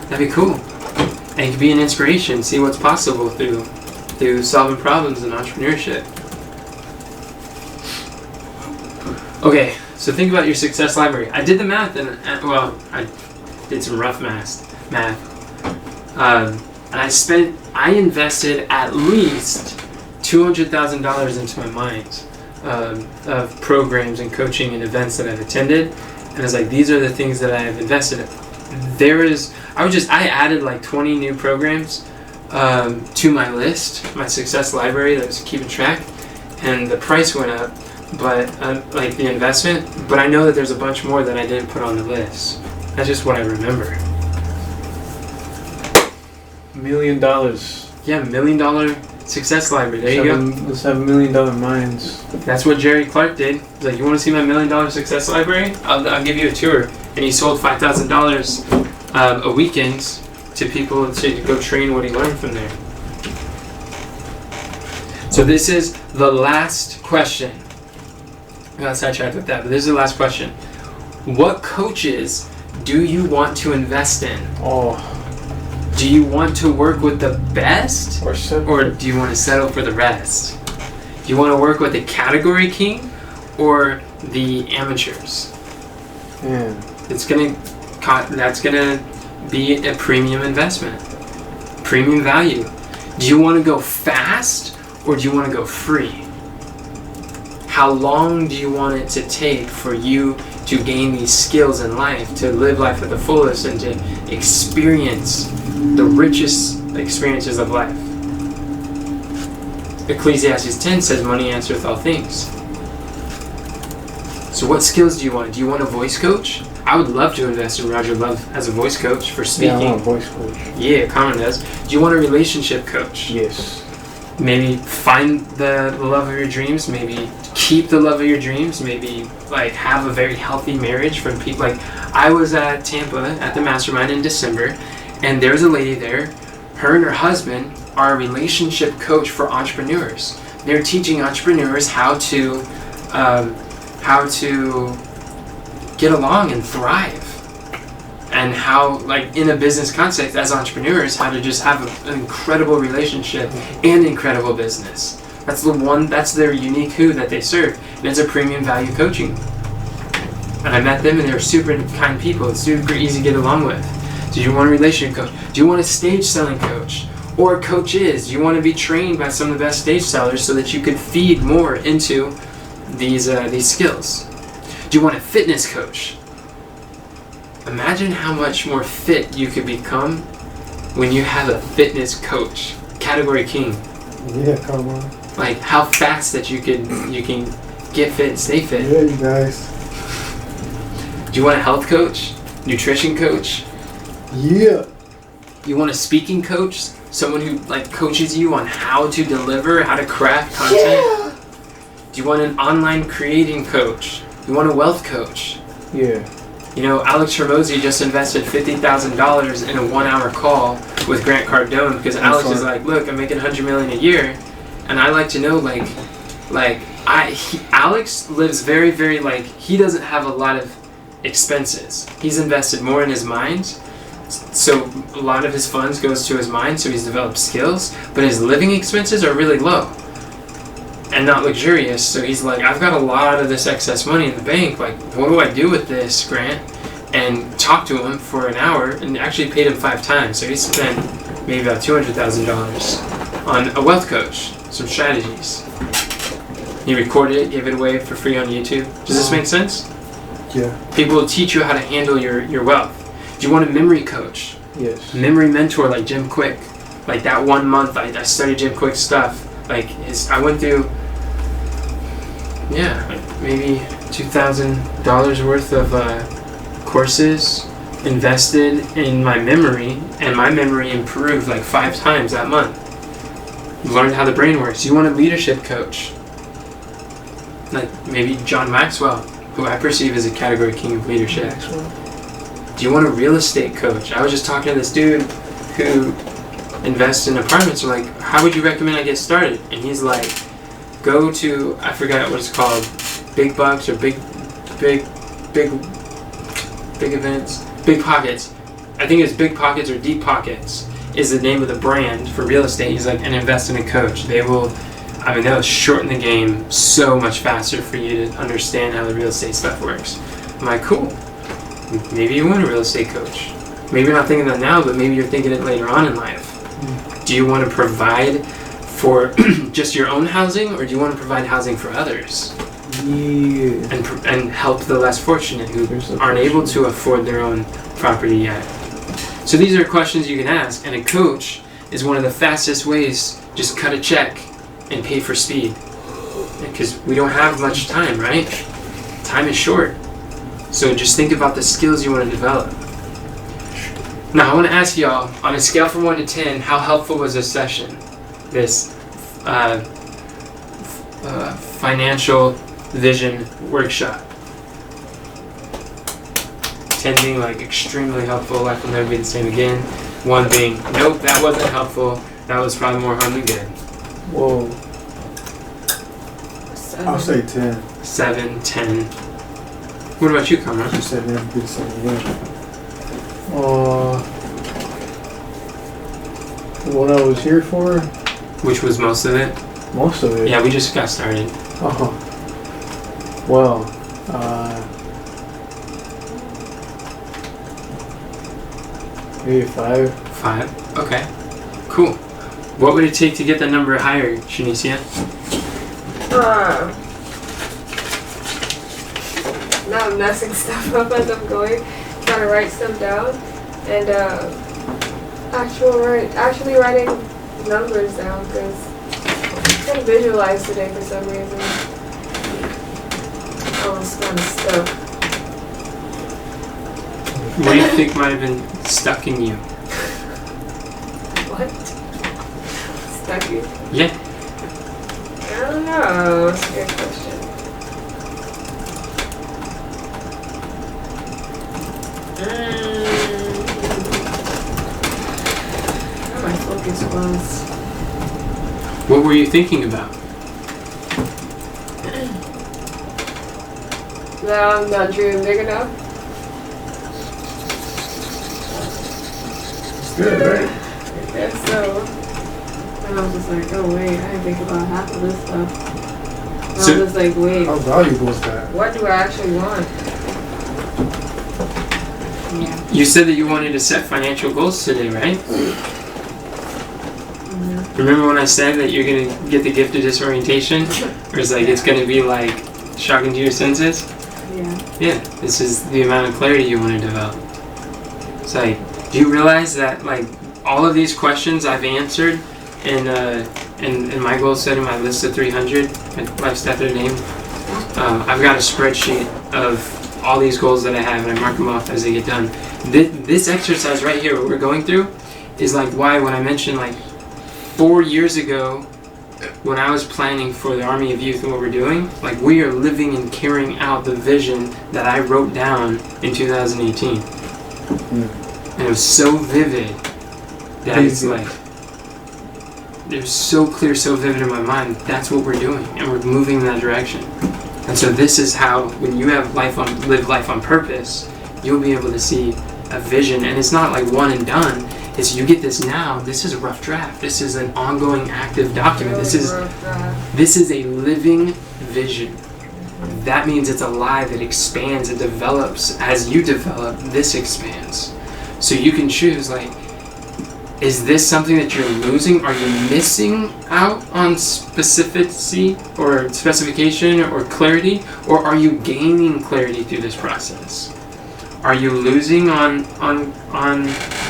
That'd be cool. And it could be an inspiration. See what's possible through solving problems in entrepreneurship. Okay, so think about your success library. I did the math, and well, I did some rough math. And I invested at least $200,000 into my mind of programs and coaching and events that I've attended, and it's like these are the things that I've invested in. I added like 20 new programs to my list, my success library that was keeping track, and the price went up, but like the investment. But I know that there's a bunch more that I didn't put on the list. That's just what I remember. $1 million. Yeah, $1 million success library. There you go. Let's have $1 million minds. That's what Jerry Clark did. He's like, you want to see my $1 million success library? I'll give you a tour. And he sold $5,000 a weekend to people to go train what he learned from there. So this is the last question. I got sidetracked with that, but this is the last question. What coaches do you want to invest in? Oh, Do you want to work with the best? Or do you want to settle for the rest? Do you want to work with the category king or the amateurs? man. That's gonna be a premium investment, premium value. Do you want to go fast or do you want to go free? How long do you want it to take for you to gain these skills in life, to live life at the fullest, and to experience the richest experiences of life? Ecclesiastes 10 says money answereth all things. So what skills do you want? Do you want a voice coach? I would love to invest in Roger Love as a voice coach for speaking. Yeah, I want a voice coach. Yeah, Common does. Do you want a relationship coach? Yes. Maybe find the love of your dreams, maybe keep the love of your dreams, maybe like have a very healthy marriage from people. Like I was at Tampa at the Mastermind in December, and there was a lady there. Her and her husband are a relationship coach for entrepreneurs. They're teaching entrepreneurs how to get along and thrive, and how, like in a business context as entrepreneurs, how to just have an incredible relationship and incredible business. That's their unique who that they serve, and it's a premium value coaching. And I met them, and they were super kind people. It's super easy to get along with. Do you want a relationship coach? Do you want a stage selling coach? Or coaches? Do you want to be trained by some of the best stage sellers so that you could feed more into these skills? Do you want a fitness coach? Imagine how much more fit you could become when you have a fitness coach, category king. Yeah, come on. Like how fast that you can get fit and stay fit. Yeah, you guys. Do you want a health coach, nutrition coach? Yeah. You want a speaking coach, someone who like coaches you on how to deliver, how to craft content? Yeah. Do you want an online creating coach? You want a wealth coach? Yeah. You know, Alex Hormozy just invested $50,000 in a 1-hour call with Grant Cardone because Alex is like, look, I'm making $100 million a year, and I like to know Alex lives very, very like he doesn't have a lot of expenses. He's invested more in his mind, so a lot of his funds goes to his mind. So he's developed skills, but his living expenses are really low and not luxurious. So he's like, I've got a lot of this excess money in the bank. Like, what do I do with this, Grant? And talked to him for an hour and actually paid him 5 times. So he spent maybe about $200,000 on a wealth coach, some strategies. He recorded it, gave it away for free on YouTube. Does this make sense? Yeah. People will teach you how to handle your wealth. Do you want a memory coach? Yes. A memory mentor like Jim Quick. Like that 1 month I studied Jim Quick's stuff. Like I went through, like maybe $2,000 worth of courses, invested in my memory, and my memory improved like 5 times that month. Learned how the brain works. You want a leadership coach? Like maybe John Maxwell, who I perceive as a category king of leadership. Maxwell. Do you want a real estate coach? I was just talking to this dude who invests in apartments. I'm like, how would you recommend I get started? And he's like, go to, I forgot what it's called, Big Bucks or Big Events, Big Pockets. I think it's Big Pockets or Deep Pockets is the name of the brand for real estate. He's like, and invest in a coach. They'll shorten the game so much faster for you to understand how the real estate stuff works. I'm like, cool. Maybe you want a real estate coach. Maybe you're not thinking that now, but maybe you're thinking it later on in life. Do you want to provide for just your own housing, or do you want to provide housing for others? Yeah. And help the less fortunate who aren't able to afford their own property yet. So these are questions you can ask, and a coach is one of the fastest ways. Just cut a check and pay for speed, because we don't have much time, right? Time is short. So just think about the skills you want to develop. Now I want to ask y'all, on a scale from 1 to 10, how helpful was this session? This financial vision workshop. 10 being like extremely helpful, life will never be the same again. 1 being, nope, that wasn't helpful, that was probably more harm than good. Whoa. 7. I'll say 10. 7, 10. What about you, Kamran? You said never be the same again. What I was here for? Which was most of it? Most of it. Yeah, we just got started. Oh. Well, maybe 5. 5? Okay. Cool. What would it take to get that number higher, Shanicia? Now I'm messing stuff up as I'm going, trying to write stuff down, and actually writing numbers down, because I couldn't visualize today for some reason. I was kind of stuck. What do you think might have been stuck in you? What? Stuck you? Yeah. I don't know. That's a good question. Where my focus was. What were you thinking about? No, I'm not dreaming big enough. It's good, right? I guess so. And I was just like, oh wait, I didn't think about half of this stuff. And So- I was just like, wait, How valuable is that? what do I actually want? Yeah. You said that you wanted to set financial goals today, right? Mm-hmm. Remember when I said that you're going to get the gift of disorientation? Or it's like it's going to be like shocking to your senses? Yeah. Yeah, this is the amount of clarity you want to develop. It's like, do you realize that like all of these questions I've answered in my goal setting, my list of 300, my Life Step Their Name. I've got a spreadsheet of all these goals that I have, and I mark them off as they get done. This exercise right here, what we're going through, is like why when I mentioned like 4 years ago, when I was planning for the Army of Youth and what we're doing, like we are living and carrying out the vision that I wrote down in 2018. And it was so vivid that it's like, it was so clear, so vivid in my mind. That's what we're doing, and we're moving in that direction. And so this is how, when you have live life on purpose, you'll be able to see a vision. And it's not like one and done. It's you get this now. This is a rough draft. This is an ongoing, active document. This is a living vision. That means it's alive. It expands. It develops. As you develop, this expands. So you can choose, like, is this something that you're losing? Are you missing out on specificity or specification or clarity? Or are you gaining clarity through this process? Are you losing on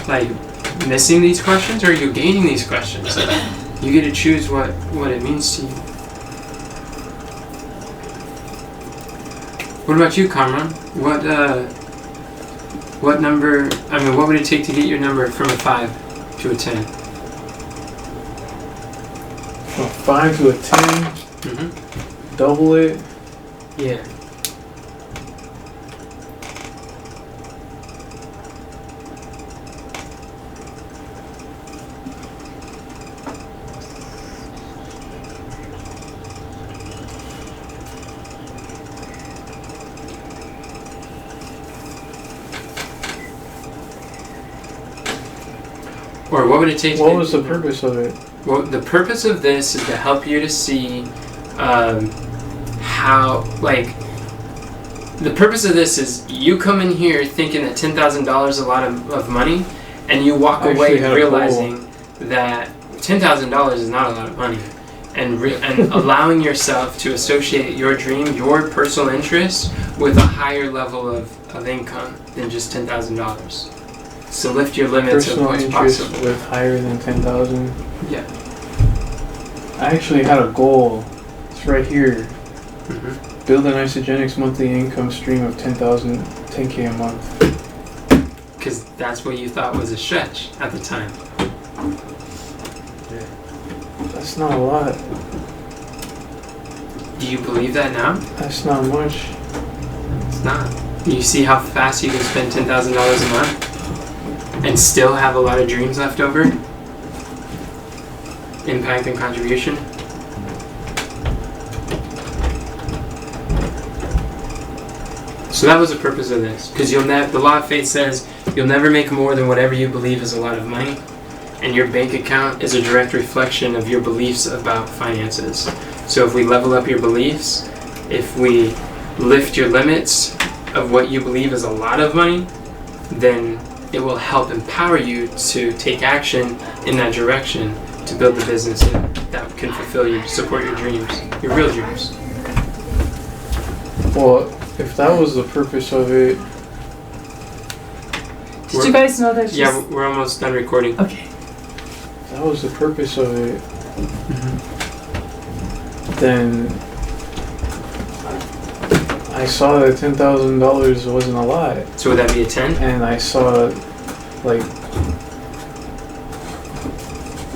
like missing these questions, or are you gaining these questions? You get to choose what it means to you. What about you, Kamran? What number, what would it take to get your number from a 5 to a 10? From a 5 to a 10? Mm-hmm. Double it? Yeah. Or what would it take to What was the purpose of it? Well, the purpose of this is to help you to see how, like, the purpose of this is you come in here thinking that $10,000 is a lot of money, and you walk away realizing that $10,000 is not a lot of money. And allowing yourself to associate your dream, your personal interests, with a higher level of income than just $10,000. So lift your limits of Personal what's interest possible. with higher than 10,000. Yeah. I actually had a goal. It's right here. Mm-hmm. Build an Isogenics monthly income stream of 10K a month. Because that's what you thought was a stretch at the time. That's not a lot. Do you believe that now? That's not much. It's not. You see how fast you can spend $10,000 a month and still have a lot of dreams left over? Impact and contribution. So that was the purpose of this. Because the law of faith says you'll never make more than whatever you believe is a lot of money. And your bank account is a direct reflection of your beliefs about finances. So if we level up your beliefs, if we lift your limits of what you believe is a lot of money, then it will help empower you to take action in that direction to build the business that can fulfill you, support your dreams, your real dreams. Well, if that was the purpose of it, Did you guys know that? Yeah, we're almost done recording. Okay. if that was the purpose of it, then I saw that $10,000 wasn't a lot, So would that be a 10? and I saw, like,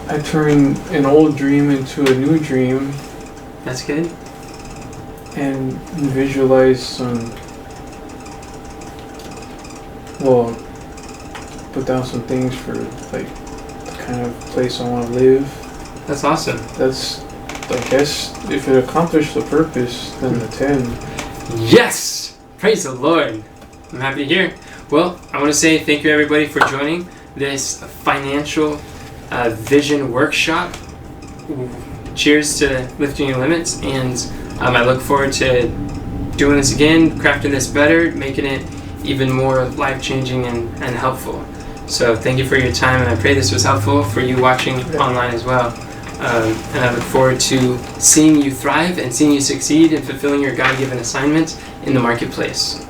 I turned an old dream into a new dream That's good. and visualized some, well, put down some things for, like, the kind of place I want to live. That's awesome. That's, I guess, if it accomplished the purpose, then the 10. Yes! Praise the Lord. I'm happy to hear. Well, I want to say thank you everybody for joining this financial vision workshop. Cheers to lifting your limits, and I look forward to doing this again, crafting this better, making it even more life-changing and helpful. So thank you for your time, and I pray this was helpful for you watching online as well. And I look forward to seeing you thrive and seeing you succeed in fulfilling your God-given assignments in the marketplace.